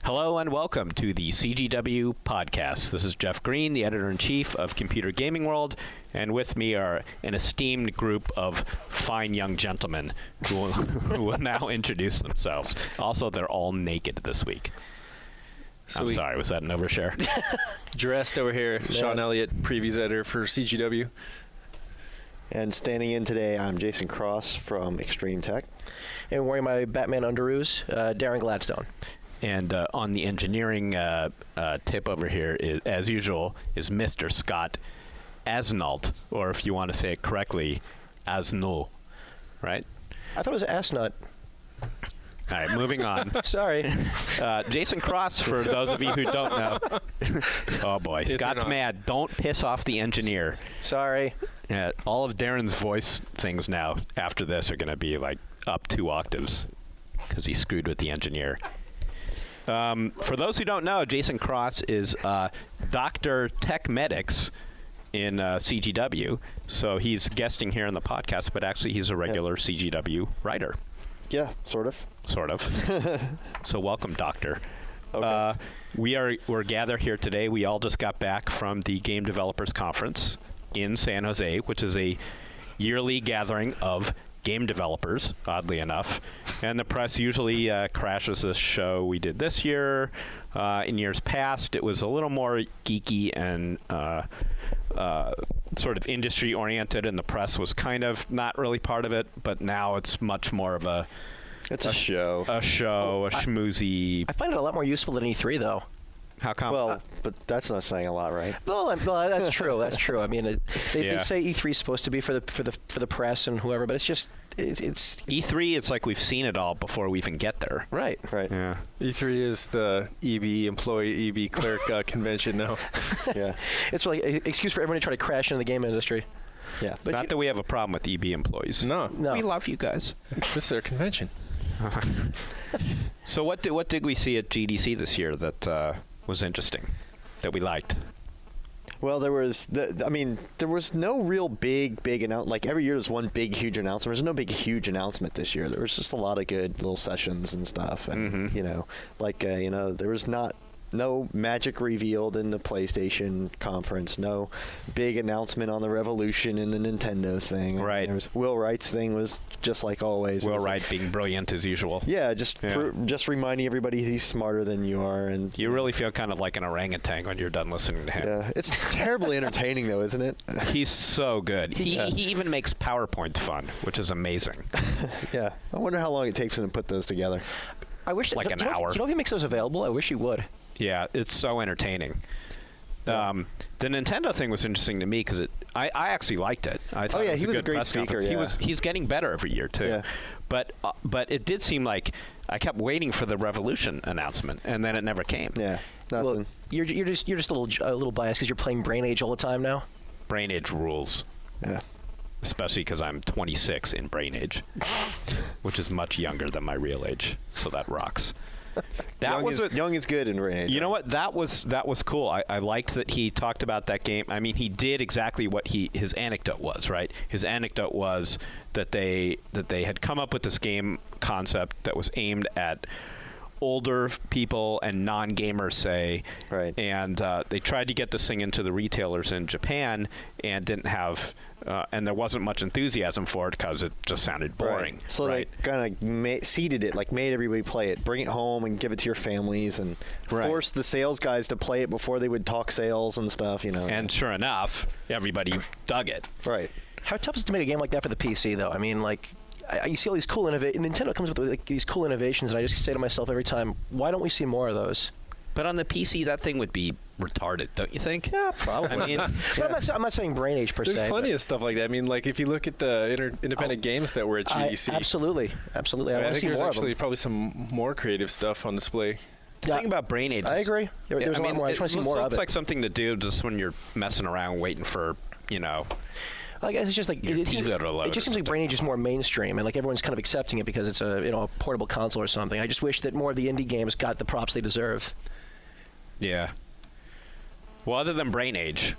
Hello and welcome to the CGW podcast. This is Jeff Green, the editor-in-chief of Computer Gaming World, and with me are an esteemed group of fine young gentlemen who will now introduce themselves. Also, they're all naked this week. I'm sorry, was that an overshare? Dressed over here, Sean Elliott, previews editor for CGW. And standing in today, I'm Jason Cross from Extreme Tech. And wearing my Batman underoos, Darren Gladstone. And on the engineering tip over here, as usual, is Mr. Scott Asnault, or if you want to say it correctly, Asnault, right? I thought it was Asnut. All right, moving on. Sorry. Jason Cross, for those of you who don't know. Oh, boy. Scott's mad. Don't piss off the engineer. Sorry. Yeah, all of Darren's voice things now after this are going to be like up 2 octaves because he screwed with the engineer. For those who don't know, Jason Cross is Dr. Tech Medics in CGW. So he's guesting here on the podcast, but actually he's a regular Okay. CGW writer. Yeah, sort of. Sort of. So welcome, Doctor. Okay. We're gathered here today. We all just got back from the Game Developers Conference in San Jose, which is a yearly gathering of game developers, oddly enough. And the press usually crashes this show. We did this year. In years past, it was a little more geeky and sort of industry-oriented, and the press was kind of not really part of it. But now it's much more of a... It's a show. A schmoozy... I find it a lot more useful than E3, though. How come? Well, but that's not saying a lot, right? Well, that's true. That's true. I mean, they say E3 is supposed to be for the press and whoever, but it's just it's E3. It's like we've seen it all before we even get there. Right. Yeah. E3 is the EB employee, EB clerk convention now. Yeah. It's really an excuse for everyone to try to crash into the game industry. Yeah. But not that we have a problem with EB employees. No. We love you guys. This is their convention. So what did we see at GDC this year that was interesting, that we liked? Well, there was no real big announcement. Like every year, there's one big, huge announcement. There's no big, huge announcement this year. There was just a lot of good little sessions and stuff. And there was no magic revealed in the PlayStation conference. No big announcement on the Revolution in the Nintendo thing. Right. Will Wright's thing was just like always. Will Wright being brilliant as usual. Yeah, just reminding everybody he's smarter than you are, and you really feel kind of like an orangutan when you're done listening to him. Yeah, it's terribly entertaining though, isn't it? He's so good. He even makes PowerPoint fun, which is amazing. Yeah, I wonder how long it takes him to put those together. I wish an hour. Do you know if he makes those available? I wish he would. Yeah, it's so entertaining. Yeah. The Nintendo thing was interesting to me because I actually liked it. I thought he was a great speaker. Yeah. He's getting better every year too. Yeah. But it did seem like I kept waiting for the Revolution announcement, and then it never came. Yeah, nothing. Well, you're just a little biased because you're playing Brain Age all the time now. Brain Age rules. Yeah. Especially because I'm 26 in Brain Age, which is much younger than my real age, so that rocks. Young is good in Brain Age. You know what? That was cool. I liked that he talked about that game. I mean, he did exactly what his anecdote was, right? His anecdote was that they had come up with this game concept that was aimed at older people and non-gamers, say, right? And they tried to get this thing into the retailers in Japan and didn't have, and there wasn't much enthusiasm for it because it just sounded boring. Right. So they kind of seeded it, like made everybody play it, bring it home and give it to your families, and force the sales guys to play it before they would talk sales and stuff, you know. And sure enough, everybody dug it. Right. How tough is it to make a game like that for the PC, though? I mean, like, you see all these cool innovations. Nintendo comes up with these cool innovations, and I just say to myself every time, why don't we see more of those? But on the PC, that thing would be retarded, don't you think? Yeah, probably. I mean, but I'm not saying Brain Age per se. There's plenty of stuff like that. I mean, like if you look at the independent games that were at GDC. Absolutely. I want to see more of them. There's actually probably some more creative stuff on display. The thing about Brain Age, I agree. There's a lot more. I just want to see more of it. It's like something to do just when you're messing around waiting for, I guess it's just like it just seems like Brain Age is more mainstream, and like everyone's kind of accepting it because it's a portable console or something. I just wish that more of the indie games got the props they deserve. Yeah. Well, other than Brain Age,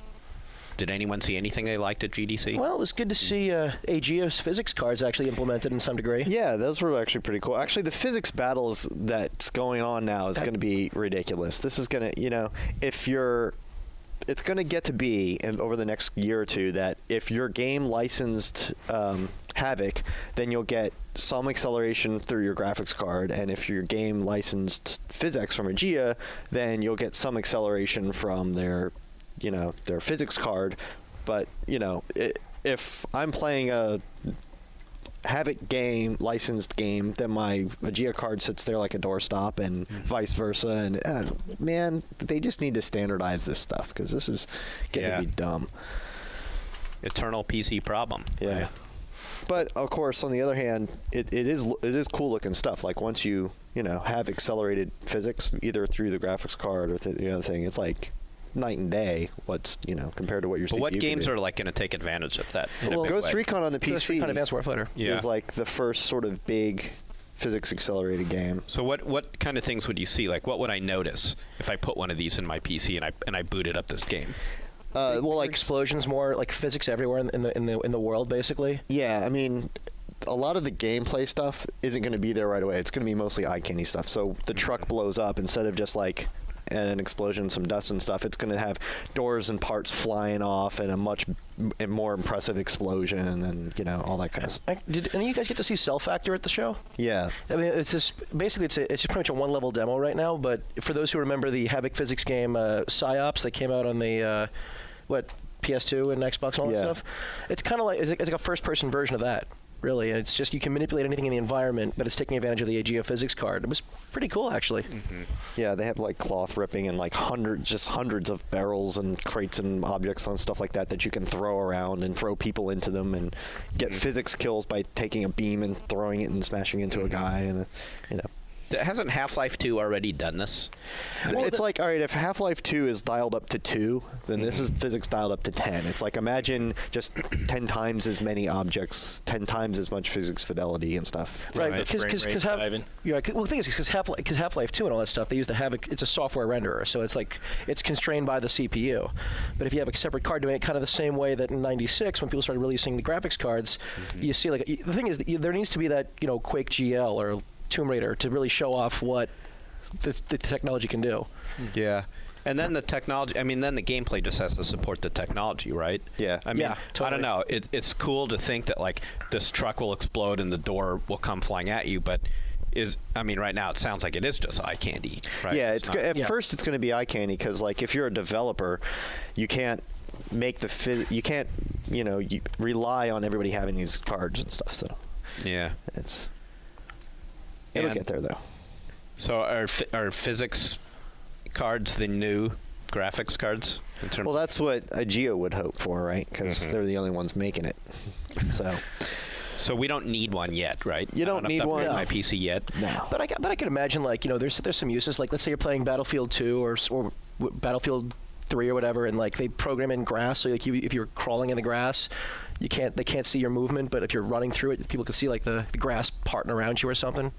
Did anyone see anything they liked at GDC? Well, it was good to see AGF's physics cards actually implemented in some degree. Yeah, those were actually pretty cool. Actually, the physics battles that's going on now is going to be ridiculous. This is going to, it's going to get to be over the next year or two that if your game licensed Havoc, then you'll get some acceleration through your graphics card, and if your game licensed physics from Aegea, then you'll get some acceleration from their physics card. But if I'm playing a Havoc game, licensed game, then my Aegea card sits there like a doorstop, and vice versa. And man, they just need to standardize this stuff because this is getting to be dumb. Eternal PC problem. Yeah. Right? But of course, on the other hand, it is cool looking stuff. Like once you have accelerated physics either through the graphics card or the other thing, it's like night and day. What's compared to what your CPU. But what games can do. are like going to take advantage of that? Well, Ghost Recon on the PC, Ghost Recon Advanced Warfighter, is like the first sort of big physics accelerated game. So what kind of things would you see? Like what would I notice if I put one of these in my PC and I booted up this game? Well, like explosions, more like physics everywhere in the world, basically. Yeah, I mean, a lot of the gameplay stuff isn't going to be there right away. It's going to be mostly eye candy stuff. So the truck blows up instead of just like an explosion, some dust and stuff. It's going to have doors and parts flying off and a much more impressive explosion and all that kind of stuff. Did any of you guys get to see Cell Factor at the show? Yeah. I mean, it's just basically it's just pretty much a one-level demo right now. But for those who remember the Havoc physics game PsyOps that came out on the PS2 and Xbox and all that stuff, it's kind of like it's like a first-person version of that. Really, and it's just you can manipulate anything in the environment, but it's taking advantage of the Aegea physics card. It was pretty cool, actually. Mm-hmm. Yeah, they have like cloth ripping and like hundreds of barrels and crates and objects and stuff like that you can throw around and throw people into them and get physics kills by taking a beam and throwing it and smashing into a guy and Hasn't Half-Life 2 already done this? Well, it's like, all right, if Half-Life 2 is dialed up to 2, then this is physics dialed up to 10. It's like, imagine just 10 times as many objects, 10 times as much physics fidelity and stuff. Right, because the thing is, because Half-Life 2 and all that stuff, they use the Havoc, it's a software renderer, so it's like, it's constrained by the CPU. But if you have a separate card doing it kind of the same way that in 96, when people started releasing the graphics cards, you see, like, the thing is, there needs to be that, Quake GL or Tomb Raider to really show off what the technology can do. Yeah. And then the technology, then the gameplay just has to support the technology, right? Yeah. Totally. I don't know. It's cool to think that, like, this truck will explode and the door will come flying at you, but right now it sounds like it is just eye candy, right? Yeah, first it's going to be eye candy because, like, if you're a developer, you can't make you rely on everybody having these cards and stuff, so. Yeah. It'll get there, though. So are physics cards the new graphics cards? Well, that's what Aegea would hope for, right? Because they're the only ones making it. So we don't need one yet, right? You don't need one on my PC yet. No. But I can imagine, like, there's some uses. Like, let's say you're playing Battlefield 2 or Battlefield 3 or whatever, and like they program in grass, so like if you're crawling in the grass, they can't see your movement, but if you're running through it, people can see like the grass parting around you or something.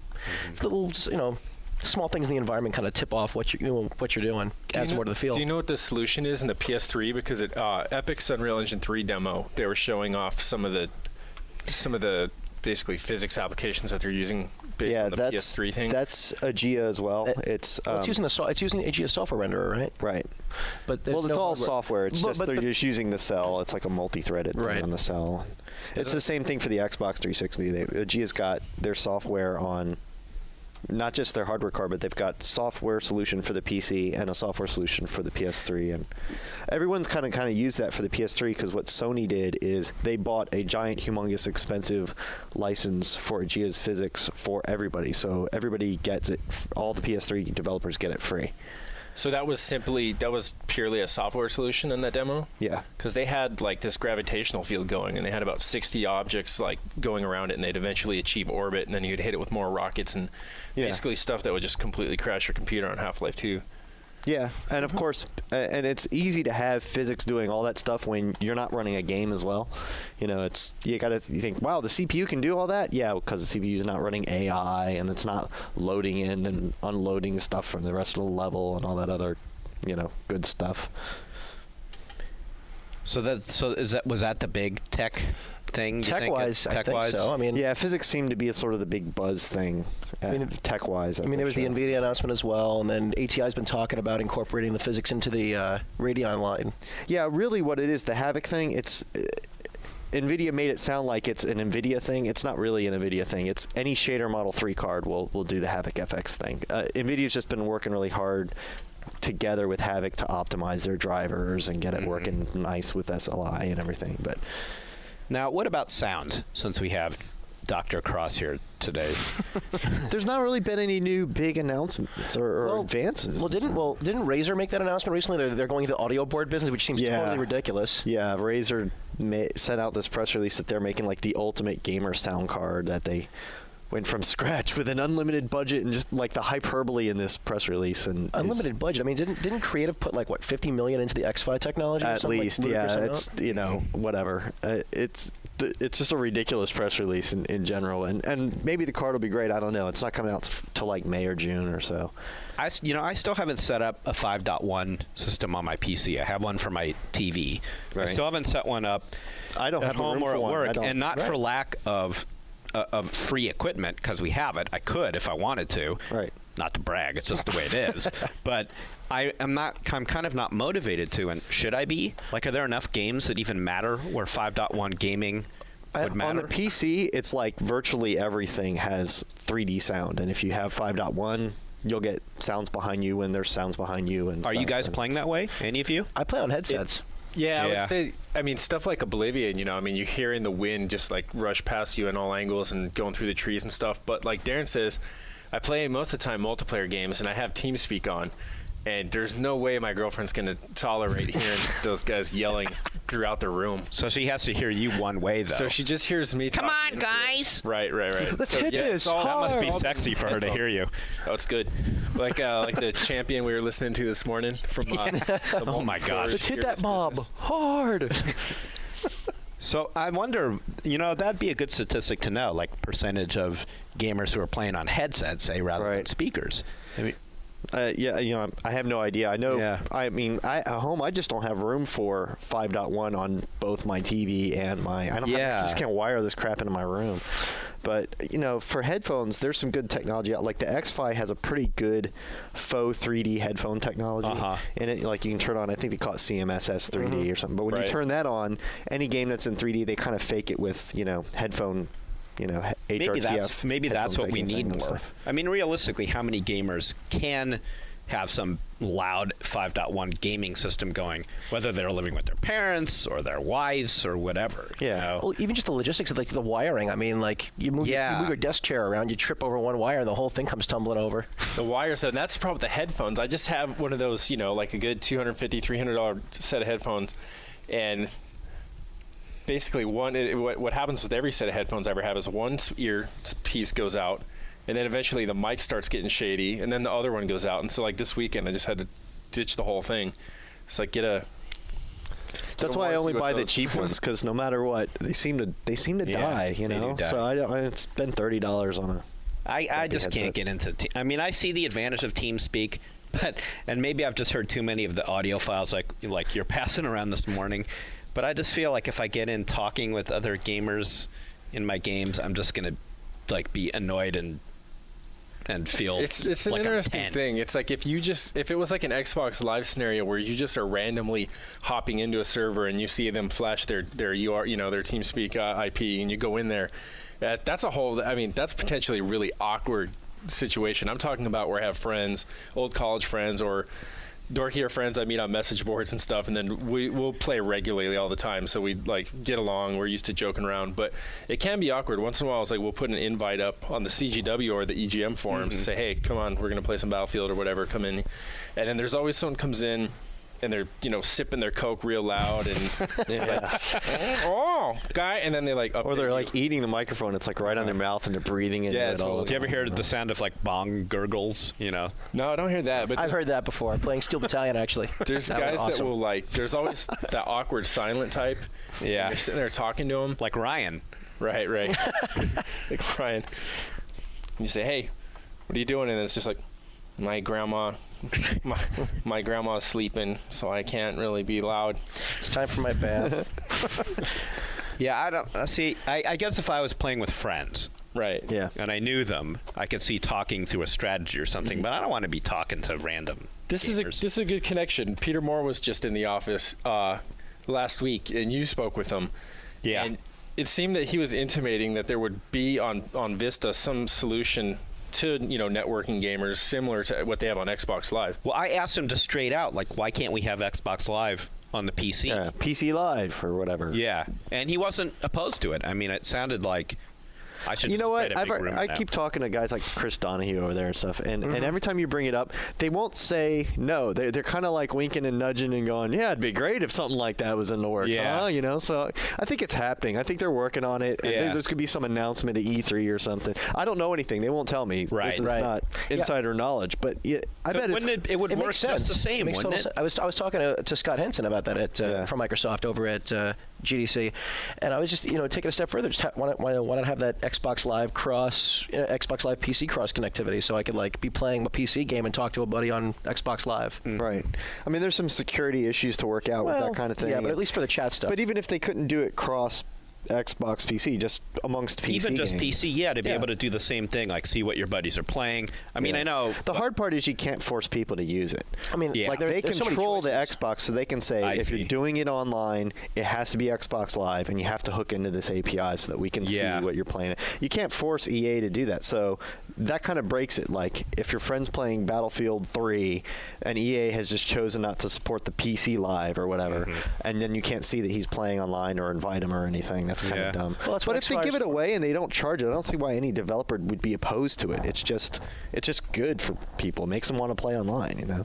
It's little, small things in the environment kind of tip off what you're doing. Adds more to the feel. Do you know what the solution is in the PS3? Because Epic's Unreal Engine 3 demo, they were showing off some of the basically physics applications that they're using based on the PS3 thing. That's Aegea as well. It's using Aegea software renderer, right? Right. But it's all software. It's they're just using the cell. It's like a multi-threaded thing on the cell. It's the same thing for the Xbox 360. Aegea's got their software on not just their hardware card, but they've got software solution for the PC and a software solution for the PS3. And everyone's kind of used that for the PS3 because what Sony did is they bought a giant, humongous, expensive license for Aegea's physics for everybody. So everybody gets it. All the PS3 developers get it free. So that was purely a software solution in that demo? Yeah. Because they had like this gravitational field going, and they had about 60 objects like going around it, and they'd eventually achieve orbit, and then you'd hit it with more rockets and basically stuff that would just completely crash your computer on Half-Life 2. Yeah, and of course, and it's easy to have physics doing all that stuff when you're not running a game as well. You think, wow, the CPU can do all that? Yeah, because the CPU is not running AI, and it's not loading in and unloading stuff from the rest of the level and all that other, good stuff. So was that the big tech thing? Tech-wise, I think so. I mean, yeah, physics seemed to be sort of the big buzz thing. Tech-wise, there was the NVIDIA announcement as well, and then ATI's been talking about incorporating the physics into the Radeon line. Yeah, really, what it is, the Havoc thing, it's. NVIDIA made it sound like it's an NVIDIA thing. It's not really an NVIDIA thing. It's any shader Model 3 card will do the Havoc FX thing. NVIDIA's just been working really hard together with Havoc to optimize their drivers and get it working nice with SLI and everything. But now, what about sound, since we have Dr. Cross here today? There's not really been any new big announcements or advances. Didn't Razer make that announcement recently? They're going into the audio board business, which seems totally ridiculous. Yeah, Razer sent out this press release that they're making like the ultimate gamer sound card, that they went from scratch with an unlimited budget, and just like the hyperbole in this press release. And unlimited budget. I mean, didn't Creative put like what, $50 million into the X-Fi technology? At least, like yeah. It's whatever. It's just a ridiculous press release in general, and maybe the card will be great. I don't know. It's not coming out till like May or June or so. I still haven't set up a 5.1 system on my PC. I have one for my TV. Right. I still haven't set one up. I don't at have home or at work, and not for right. lack of free equipment, because we have it. I could if I wanted to. Right. Not to brag. It's just the way it is. But I'm kind of not motivated to. And should I be? Like, are there enough games that even matter where 5.1 gaming would matter? On the PC, it's like virtually everything has 3D sound, and if you have 5.1, you'll get sounds behind you when there's sounds behind you. And are you guys playing that way? Any of you? I play on headsets. Yeah, I would say, stuff like Oblivion, you're hearing the wind just like rush past you in all angles and going through the trees and stuff. But like Darren says, I play most of the time multiplayer games, and I have TeamSpeak on. And there's no way my girlfriend's going to tolerate hearing those guys yelling throughout the room. So she has to hear you one way, though. So she just hears me Come on, guys! Right. Let's hit this. That must be sexy for her to hear you. Oh, it's good. Like the champion we were listening to this morning from oh, my gosh. Let's hit that mob hard. So I wonder, that'd be a good statistic to know, like percentage of gamers who are playing on headsets, say, rather than speakers. I have no idea. I know. Yeah. At home, I just don't have room for 5.1 on both my TV and I just can't wire this crap into my room. But for headphones, there's some good technology out. Like the X-Fi has a pretty good faux 3D headphone technology, and it you can turn on. I think they call it CMSS 3D or something. But when you turn that on, any game that's in 3D, they kind of fake it with headphone. HRTF. Maybe that's what we need more. I mean, realistically, how many gamers can have some loud 5.1 gaming system going, whether they're living with their parents or their wives or whatever? Yeah. Well, even just the logistics of the wiring. I mean, you move your desk chair around, you trip over one wire, and the whole thing comes tumbling over. The wires, and that's the problem with the headphones. I just have one of those, like a good $250, $300 set of headphones, and basically, what happens with every set of headphones I ever have is one ear piece goes out, and then eventually the mic starts getting shady, and then the other one goes out. And so, like this weekend, I just had to ditch the whole thing. It's like That's why I only buy the cheap ones, because no matter what, they seem to die. So I spend $30 on a. I just can't get into. I see the advantage of TeamSpeak, and maybe I've just heard too many of the audio files like you're passing around this morning. But I just feel like if I get in talking with other gamers in my games, I'm just gonna be annoyed and feel it's an interesting thing. It's like if it was like an Xbox Live scenario where you just are randomly hopping into a server and you see them flash their UR, their TeamSpeak IP, and you go in there. That's a whole. That's potentially a really awkward situation. I'm talking about where I have friends, old college friends, or dorkier friends I meet on message boards and stuff, and then we'll play regularly all the time, so we get along. We're used to joking around, but it can be awkward. Once in a while, it's we'll put an invite up on the CGW or the EGM forums, say, hey, come on, we're going to play some Battlefield or whatever, come in. And then there's always someone comes in, and they're sipping their Coke real loud, and oh, guy, and then they or they're eating the microphone. It's right on their mouth, and they're breathing into it all. Do you ever hear the sound of bong gurgles? No, I don't hear that. But I've heard that before. I'm playing Steel Battalion actually. There's guys that will there's always that awkward silent type. Yeah, you're sitting there talking to them, like Ryan. Right, like Ryan. And you say, hey, what are you doing? And it's just like. my grandma's sleeping, so I can't really be loud. It's time for my bath. Yeah, I don't see. I guess if I was playing with friends, Right. Yeah. and I knew them, I could see talking through a strategy or something. But I don't want to be talking to random. This gamers. is a good connection. Peter Moore was just in the office last week, and you spoke with him. Yeah. And it seemed that he was intimating that there would be on Vista some solution to networking gamers similar to what they have on Xbox Live. Well, I asked him to straight out, like, why can't we have Xbox Live on the PC? Yeah, PC Live or whatever. Yeah, and he wasn't opposed to it. I mean, it sounded like I should. You know what? Just create a big room I now. keep talking to guys like Chris Donahue over there and stuff, and every time you bring it up, they won't say no. They're kind of like winking and nudging and going, "Yeah, it'd be great if something like that was in the works." Yeah. Huh? So I think it's happening. I think they're working on it. And Yeah. there's gonna be some announcement at E3 or something. I don't know anything. They won't tell me. Right. This is not insider knowledge, but I bet it would It work makes just sense. the same, Makes wouldn't total it? sense. I was talking to Scott Henson about that from Microsoft over at GDC, and I was just taking a step further. Just why not have that Xbox Live Xbox Live PC cross connectivity, so I could be playing a PC game and talk to a buddy on Xbox Live. Right. I mean, there's some security issues to work out with that kind of thing. Yeah, but at least for the chat stuff. But even if they couldn't do it cross Xbox PC, just amongst PC Even just games. PC, to be able to do the same thing, like see what your buddies are playing. I mean, I know the hard part is you can't force people to use it. I mean, Yeah. Like there's they so many control the choices. Xbox, so they can say if see. you're doing it online, it has to be Xbox Live, and you have to hook into this API so that we can see what you're playing. You can't force EA to do that, so that kind of breaks it. Like if your friend's playing Battlefield 3, and EA has just chosen not to support the PC Live or whatever, and then you can't see that he's playing online or invite him or anything. That's kind of dumb. Well, that's but what if they give it away and they don't charge it, I don't see why any developer would be opposed to it. It's just good for people. It makes them want to play online.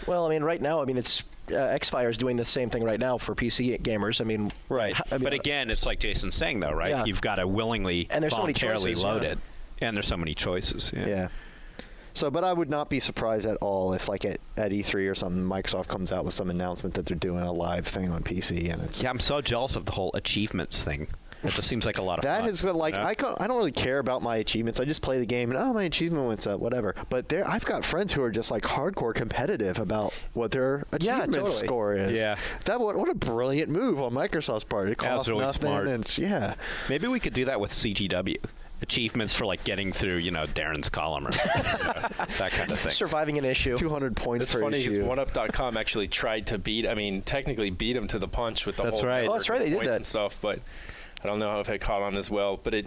Well, I mean, right now, it's Xfire is doing the same thing right now for PC gamers. I mean, right. But again, it's like Jason's saying, though, right? Yeah. You've got to willingly, and there's voluntarily so many choices, load it, and there's so many choices. Yeah. So, but I would not be surprised at all if, like at E3 or something, Microsoft comes out with some announcement that they're doing a live thing on PC, and it's. Yeah, I'm so jealous of the whole achievements thing. It just seems like a lot of that fun. has been like I don't really care about my achievements. I just play the game and my achievement went up, whatever. But I've got friends who are just like hardcore competitive about what their achievement score is. Yeah. What a brilliant move on Microsoft's part. It costs really nothing, smart. and it's, Maybe we could do that with CGW. Achievements for getting through, Darren's column or that kind of thing. Surviving an issue. 200 points It's per funny because issue. OneUp.com actually tried to technically beat him to the punch with the That's whole right. network Oh, that's right, they did points that. and stuff, but I don't know if it caught on as well. But I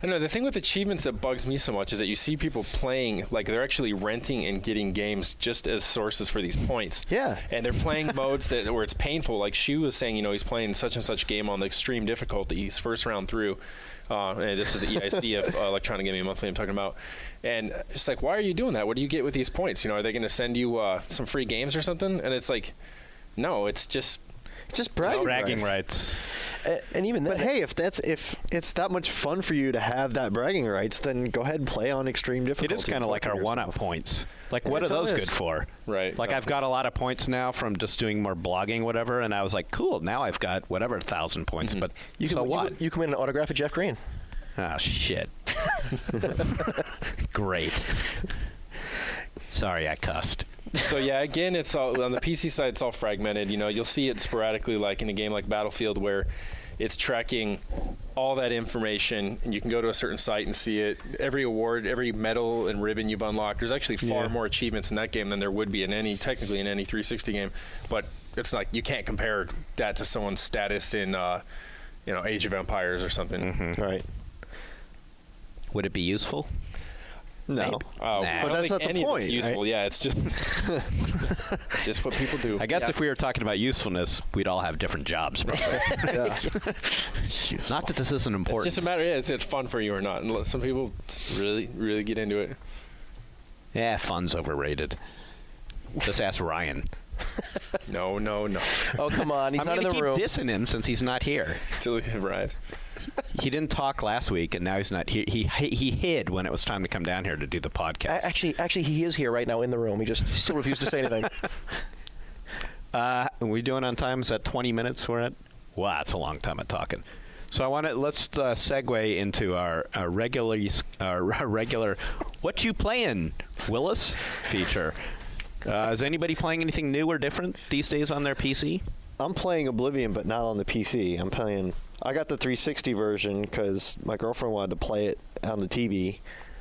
don't know, the thing with achievements that bugs me so much is that you see people playing, like they're actually renting and getting games just as sources for these points. Yeah. And they're playing modes where it's painful. Like Shu was saying, he's playing such and such game on the extreme difficulty. He's first round through. And this is EIC of Electronic Gaming Monthly I'm talking about. And it's like, why are you doing that? What do you get with these points? Are they going to send you some free games or something? And it's like, no, it's just bragging rights. And even then, But hey, if it's that much fun for you to have that bragging rights, then go ahead and play on extreme difficulty. It is kind of like our one-up points. Like, what are those good for? Right. Like, I've got a lot of points now from just doing more blogging, whatever, and I was like, cool, now I've got whatever 1,000 points, but what? You can win an autograph of Jeff Green. Oh, shit. Great. Sorry, I cussed. So yeah, again, it's all on the PC side. It's all fragmented. You'll see it sporadically, like in a game like Battlefield, where it's tracking all that information, and you can go to a certain site and see it. Every award, every medal and ribbon you've unlocked. There's actually far more achievements in that game than there would be in any 360 game. But it's like you can't compare that to someone's status in Age of Empires or something. Right. Would it be useful? No. But that's not the point. Useful, right? yeah. It's just what people do. I guess if we were talking about usefulness, we'd all have different jobs. Probably. Not that this isn't important. It's just a matter. Is it fun for you or not? And some people really, really get into it. Yeah, fun's overrated. Just ask Ryan. No. Oh, come on. He's I'm not in going the to room. keep dissing him since he's not here. Until he arrives. He didn't talk last week, and now he's not here. He hid when it was time to come down here to do the podcast. Actually, he is here right now in the room. He still refused to say anything. Are we doing on time? Is that 20 minutes we're at? Wow, that's a long time of talking. So let's segue into our regular "What You Playing, Willis" feature. Is anybody playing anything new or different these days on their PC? I'm playing Oblivion, but not on the PC. I got the 360 version because my girlfriend wanted to play it on the TV.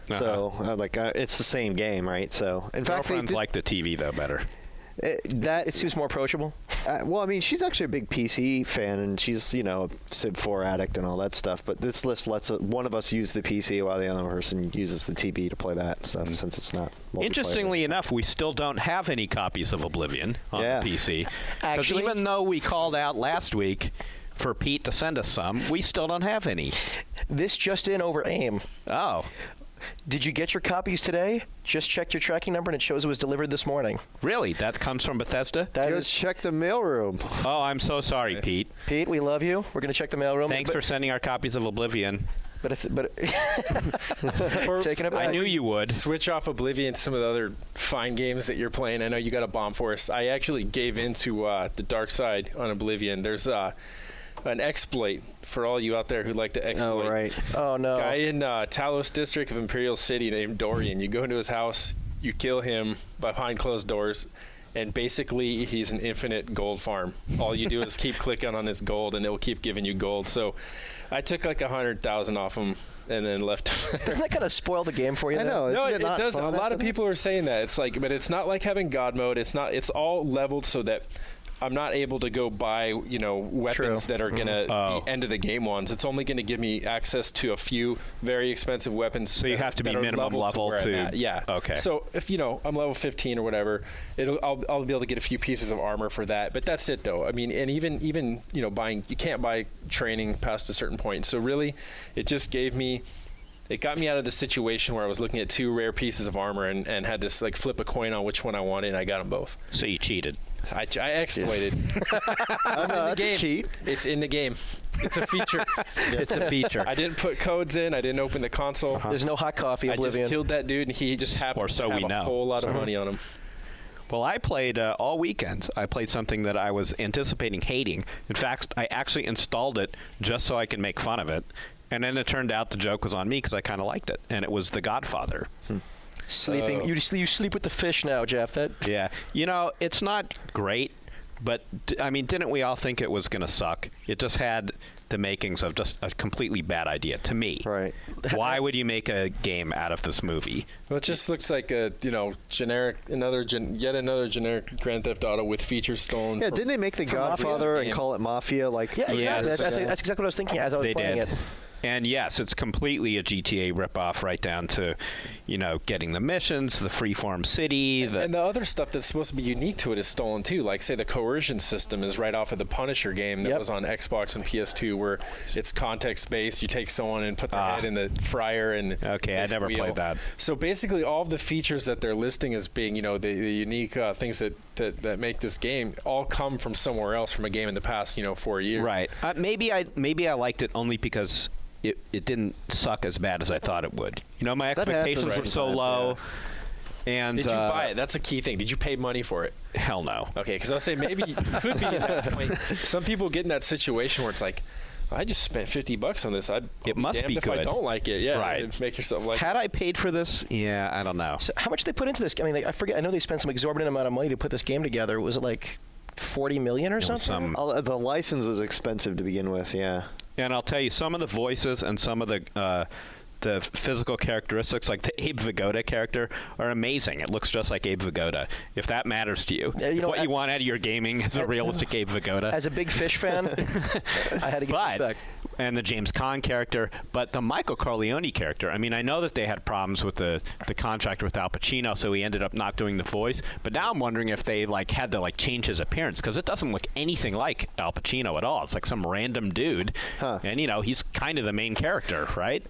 So I'm like, it's the same game, right? So in fact, girlfriends like the TV though better. It seems more approachable. Well, I mean, she's actually a big PC fan, and she's a Civ 4 addict and all that stuff. But this list lets one of us use the PC while the other person uses the TV to play that stuff, since it's not multiplayer. Interestingly enough, we still don't have any copies of Oblivion on the PC. Actually, even though we called out last week for Pete to send us some, we still don't have any. This just in over AIM. Oh. Did you get your copies today? Just checked your tracking number, and it shows it was delivered this morning. Really? That comes from Bethesda? Just check the mailroom. Oh, I'm so sorry, Pete. Pete, we love you. We're going to check the mailroom. Thanks for sending our copies of Oblivion. Taking it back. I knew you would. Switch off Oblivion, some of the other fine games that you're playing. I know you got a bomb for us. I actually gave into the dark side on Oblivion. There's an exploit for all you out there who like to exploit. Oh, right. Oh, no. Guy in Talos District of Imperial City named Dorian. You go into his house, you kill him behind closed doors, and basically he's an infinite gold farm. All you do is keep clicking on his gold, and it will keep giving you gold. So I took like 100,000 off him and then left him. Doesn't that kind of spoil the game for you? I know. No, it not does. A lot of that? people are saying that. It's like, but it's not like having God mode. It's not. It's all leveled so that I'm not able to go buy, weapons that are going to be end of the game ones. It's only going to give me access to a few very expensive weapons. So you have to be minimum level to yeah. Okay. So if I'm level 15 or whatever, I'll be able to get a few pieces of armor for that. But that's it though. I mean, and even buying, you can't buy training past a certain point. So really, it just it got me out of the situation where I was looking at two rare pieces of armor and had to like flip a coin on which one I wanted, and I got them both. So you cheated. I exploited. That's a cheat. It's in the game. It's a feature. It's a feature. I didn't put codes in. I didn't open the console. There's no hot coffee. Oblivion. I just killed that dude, and he just happened to have a whole lot of money on him. Well, I played all weekend. I played something that I was anticipating hating. In fact, I actually installed it just so I could make fun of it. And then it turned out the joke was on me because I kind of liked it. And it was The Godfather. Sleeping. You sleep with the fish now, Jeff. Yeah. It's not great, but, didn't we all think it was going to suck? It just had the makings of just a completely bad idea to me. Right. Why would you make a game out of this movie? Well, it just looks like a, generic, yet another generic Grand Theft Auto with features stolen. Yeah, didn't they make The Godfather and call it Mafia? Yeah, exactly. Yes. That's exactly what I was thinking as I was playing it. And yes, it's completely a GTA ripoff, right down to, getting the missions, the freeform city. And the other stuff that's supposed to be unique to it is stolen too. Like, say, the coercion system is right off of the Punisher game that was on Xbox and PS2, where it's context-based. You take someone and put their head in the fryer and okay, I never played that. So basically, all of the features that they're listing as being, the unique things that make this game all come from somewhere else, from a game in the past, 4 years. Right. Maybe I liked it only because it didn't suck as bad as I thought it would. My expectations were so low. Yeah. And did you buy it? That's a key thing. Did you pay money for it? Hell no. Okay, because I was saying maybe you could be at that point. Some people get in that situation where it's like, I just spent $50 on this. It must be if good. I don't like it. Yeah, right. Make yourself like. Had I paid for this? Yeah, I don't know. So how much did they put into this? I forget. I know they spent some exorbitant amount of money to put this game together. Was it like $40 million or something? The license was expensive to begin with. Yeah. And I'll tell you, some of the voices and some of the physical characteristics, like the Abe Vigoda character, are amazing. It looks just like Abe Vigoda. If that matters to you, what you want out of your gaming is a realistic Abe Vigoda. As a big Fish fan, I had to give respect. And the James Caan character, but the Michael Corleone character. I know that they had problems with the contract with Al Pacino, so he ended up not doing the voice. But now I'm wondering if they had to change his appearance, because it doesn't look anything like Al Pacino at all. It's like some random dude, and he's kind of the main character, right?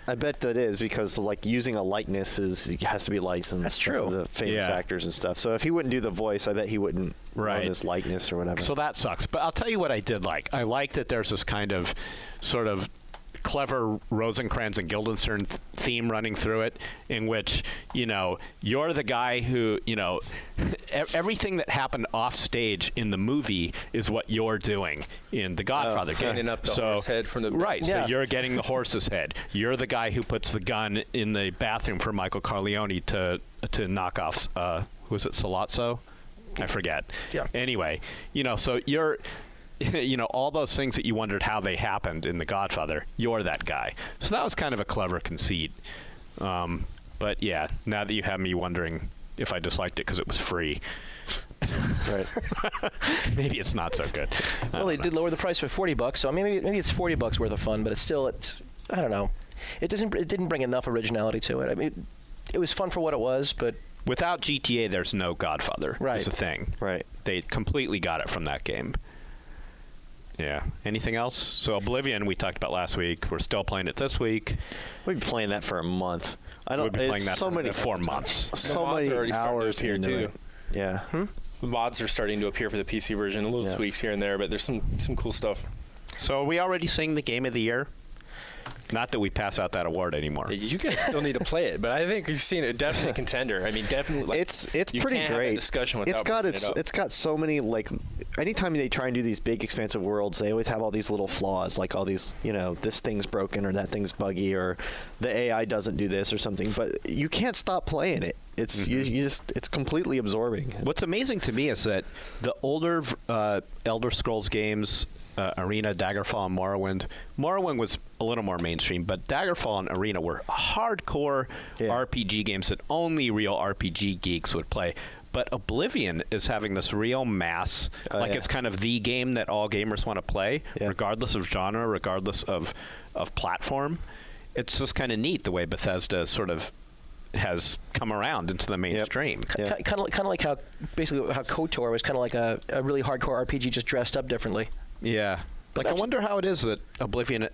I bet that is because using a likeness has to be licensed. That's true. For the famous actors and stuff. So if he wouldn't do the voice, I bet he wouldn't own his likeness or whatever. So that sucks. But I'll tell you what I did like. I like that there's this kind of sort of clever Rosencrantz and Guildenstern theme running through it, in which, you're the guy who, everything that happened off stage in the movie is what you're doing in the Godfather game. Cleaning up the horse head from the back. Right, Yeah. so you're getting the horse's head. You're the guy who puts the gun in the bathroom for Michael Corleone to knock off, was it Sollozzo? I forget. Yeah. Anyway, so you're... all those things that you wondered how they happened in The Godfather, you're that guy. So that was kind of a clever conceit. But yeah, now that you have me wondering if I disliked it because it was free, Right. maybe it's not so good. Well, they did lower the price for $40, so maybe it's $40 worth of fun, but it's still, I don't know. It didn't bring enough originality to it. I mean, it was fun for what it was, but Without GTA, there's no Godfather. Right. Is the thing. Right. They completely got it from that game. Yeah. Anything else? So Oblivion, we talked about last week. We're still playing it this week. We've been playing that for a month. We'll be playing that so for many 4 months. so mods many are already starting to hours appear, into too. it. Yeah. The mods are starting to appear for the PC version. Little Yeah. tweaks here and there, but there's some cool stuff. So are we already seeing the game of the year? Not that we pass out that award anymore. You guys still need to play it, but I think you've seen a definite contender. I mean, definitely. Like, It's you pretty can't have great. a discussion without It's got so many, like, anytime they try and do these big expansive worlds, they always have all these little flaws, like all these, this thing's broken or that thing's buggy or the AI doesn't do this or something. But you can't stop playing it. It's it's completely absorbing. What's amazing to me is that the older Elder Scrolls games, Arena, Daggerfall, and Morrowind was a little more mainstream, but Daggerfall and Arena were hardcore RPG games that only real RPG geeks would play. But Oblivion is having this real mass, it's kind of the game that all gamers want to play, regardless of genre, regardless of platform. It's just kind of neat the way Bethesda sort of has come around into the mainstream. kind of like how basically how KOTOR was kind of like a really hardcore RPG just dressed up differently. Yeah. Like, I wonder how it is that Oblivion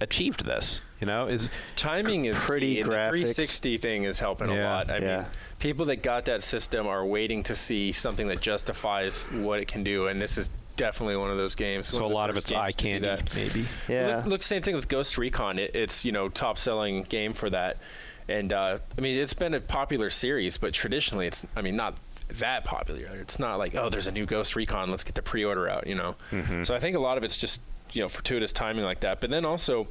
achieved this, is timing is pretty key, and graphics. the 360 thing is helping a lot. I mean, people that got that system are waiting to see something that justifies what it can do, and this is definitely one of those games. So a lot of it's eye candy, maybe. Yeah. Look, same thing with Ghost Recon. It's top selling game for that, and I mean, it's been a popular series, but traditionally it's not that popular. It's not like, oh, there's a new Ghost Recon, let's get the pre-order out, So I think a lot of it's just fortuitous timing like that. But then also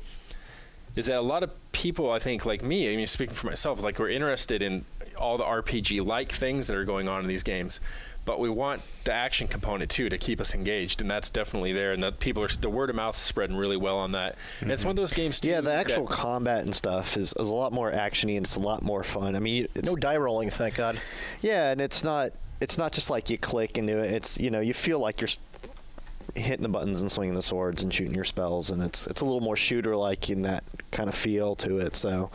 is that a lot of people, I think, like me, I mean, speaking for myself, like, we're interested in all the RPG like things that are going on in these games, but we want the action component too to keep us engaged, and that's definitely there. And the word of mouth is spreading really well on that. And it's one of those games too. Yeah, the actual combat and stuff is a lot more actiony and it's a lot more fun. I mean, it's No die rolling, thank God. Yeah, and it's not just like you click and do it. It's you feel like you're hitting the buttons and swinging the swords and shooting your spells, and it's a little more shooter like in that kind of feel to it. So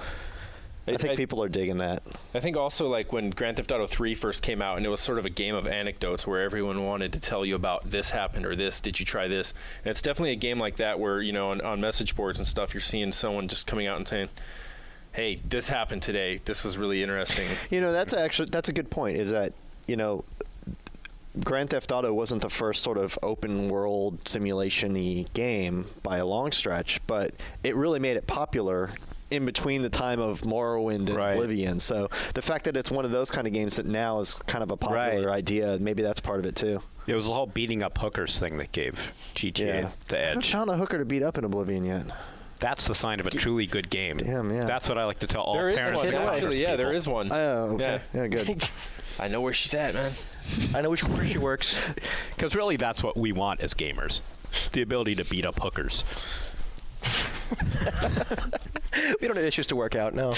I think people are digging that. I think also, like, when Grand Theft Auto 3 first came out, and it was sort of a game of anecdotes where everyone wanted to tell you about this happened or this, did you try this? And it's definitely a game like that where, on message boards and stuff, you're seeing someone just coming out and saying, hey, this happened today. This was really interesting. That's a good point, is that, Grand Theft Auto wasn't the first sort of open world simulation-y game by a long stretch, but it really made it popular in between the time of Morrowind and Oblivion. So the fact that it's one of those kind of games that now is kind of a popular idea, maybe that's part of it too. It was the whole beating up hookers thing that gave GTA the I haven't edge. found a hooker to beat up in Oblivion yet. That's the sign of a truly good game. Damn, yeah. That's what I like to tell all There is parents. one, and actually. conscious Yeah, there people. is one. Oh, okay. Yeah, good. I know where she's at, man. I know where she works. Because really, that's what we want as gamers. The ability to beat up hookers. We don't have issues to work out, no.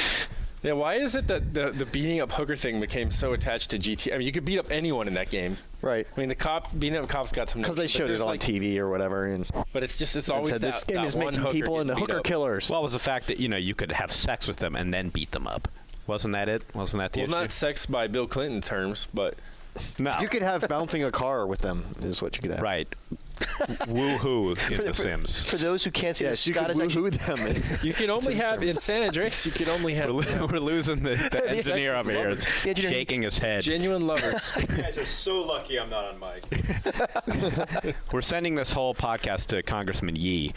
Yeah, why is it that the beating up hooker thing became so attached to GTA? I mean, you could beat up anyone in that game. Right. I mean, beating up cops got some... Because they showed it on TV or whatever. And But it's always said, this game is one making hooker people into getting beat hooker up. killers. Well, it was the fact that, you could have sex with them and then beat them up. Wasn't that it? Wasn't that the issue? Well, not sex by Bill Clinton terms, but... No. You could have bouncing a car with them, is what you could have. Right. Woohoo in The Sims. For those who can't see, Yes, you Scott could is actually woohoo them. You can only have... In San Andreas, you can only have... We're losing the engineer over here. Is The engineer- shaking his head. Genuine lovers. You guys are so lucky I'm not on mic. We're sending this whole podcast to Congressman Yee.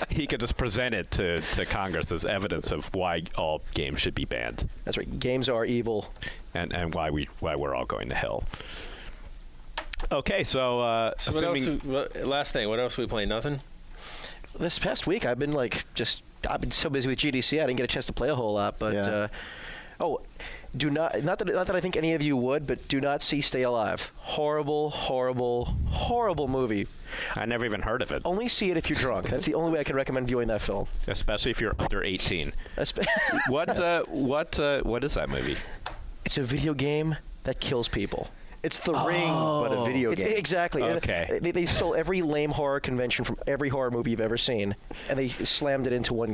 He could just present it to Congress as evidence of why all games should be banned. That's right. Games are evil. And why we're all going to hell. Okay, so assuming last thing, what else are we playing? Nothing? This past week, I've been so busy with GDC, I didn't get a chance to play a whole lot. But do not that I think any of you would, but do not see Stay Alive. Horrible, horrible, horrible movie. I never even heard of it. Only see it if you're drunk. That's the only way I can recommend viewing that film. Especially if you're under 18. What is that movie? It's a video game that kills people. It's The Ring, but a video game. Exactly. Okay. They stole every lame horror convention from every horror movie you've ever seen, and they slammed it into one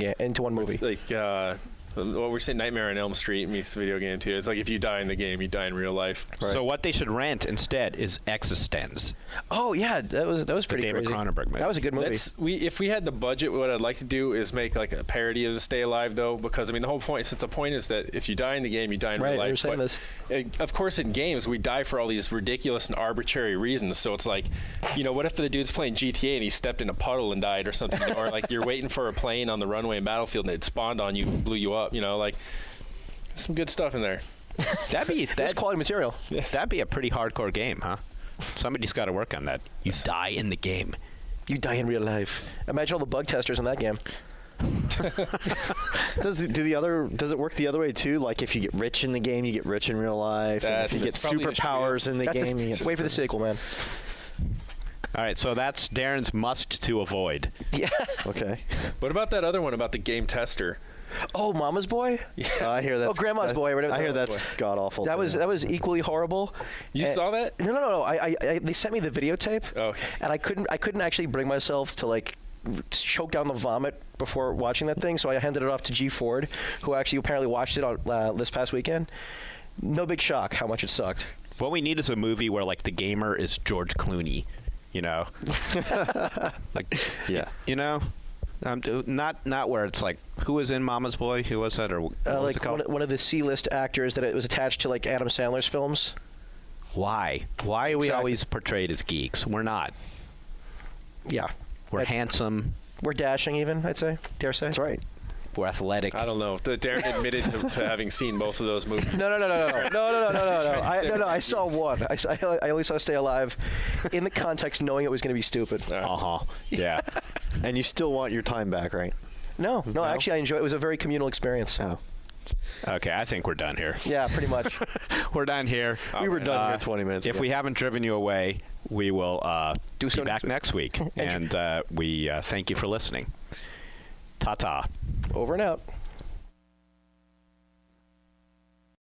movie. It's like what we're saying, Nightmare on Elm Street meets video game too. It's like if you die in the game, you die in real life. Right. So what they should rent instead is Existence. Oh yeah, that was pretty David crazy. Cronenberg movie. That was a good movie. If we had the budget, what I'd like to do is make like a parody of the Stay Alive, though, because I mean the whole point is that if you die in the game, you die in real life. Right, you're saying this. Of course, in games we die for all these ridiculous and arbitrary reasons. So it's like, what if the dude's playing GTA and he stepped in a puddle and died or something, or like you're waiting for a plane on the runway in Battlefield and it spawned on you and blew you up, like. Some good stuff in there. That's quality material. That'd be a pretty hardcore game, huh? Somebody's got to work on that. You die in the game. You die in real life. Imagine all the bug testers in that game. Does it work the other way too? Like if you get rich in the game, you get rich in real life. And if you get superpowers in the game, you get wait for the sequel, man. All right, so that's Darren's must to avoid. Yeah. Okay. What about that other one about the game tester? Oh, Mama's Boy? Yeah. I hear that. Oh, Grandma's Boy. Whatever. I hear that's god awful. That was equally horrible. You saw that? No. They sent me the videotape. Okay. And I couldn't actually bring myself to choke down the vomit before watching that thing, so I handed it off to G Ford, who actually apparently watched it on this past weekend. No big shock how much it sucked. What we need is a movie where the gamer is George Clooney, Yeah. Not where it's like, who was in Mama's Boy? Who was that? Or what was it called? One of the C-list actors that it was attached to Adam Sandler's films. Why? Why are we always portrayed as geeks? We're not. Yeah. We're handsome. We're dashing even, I'd say. Dare say. That's right. We're athletic. I don't know. Darren admitted to having seen both of those movies. No. I saw one. I only saw Stay Alive in the context knowing it was going to be stupid. Yeah. And you still want your time back, right? No. Actually, I enjoyed it. It was a very communal experience. Oh. Okay, I think we're done here. Yeah, pretty much. We're done here. We were done here 20 minutes ago. If we haven't driven you away, we will be back next week. And we thank you for listening. Ta-ta. Over and out.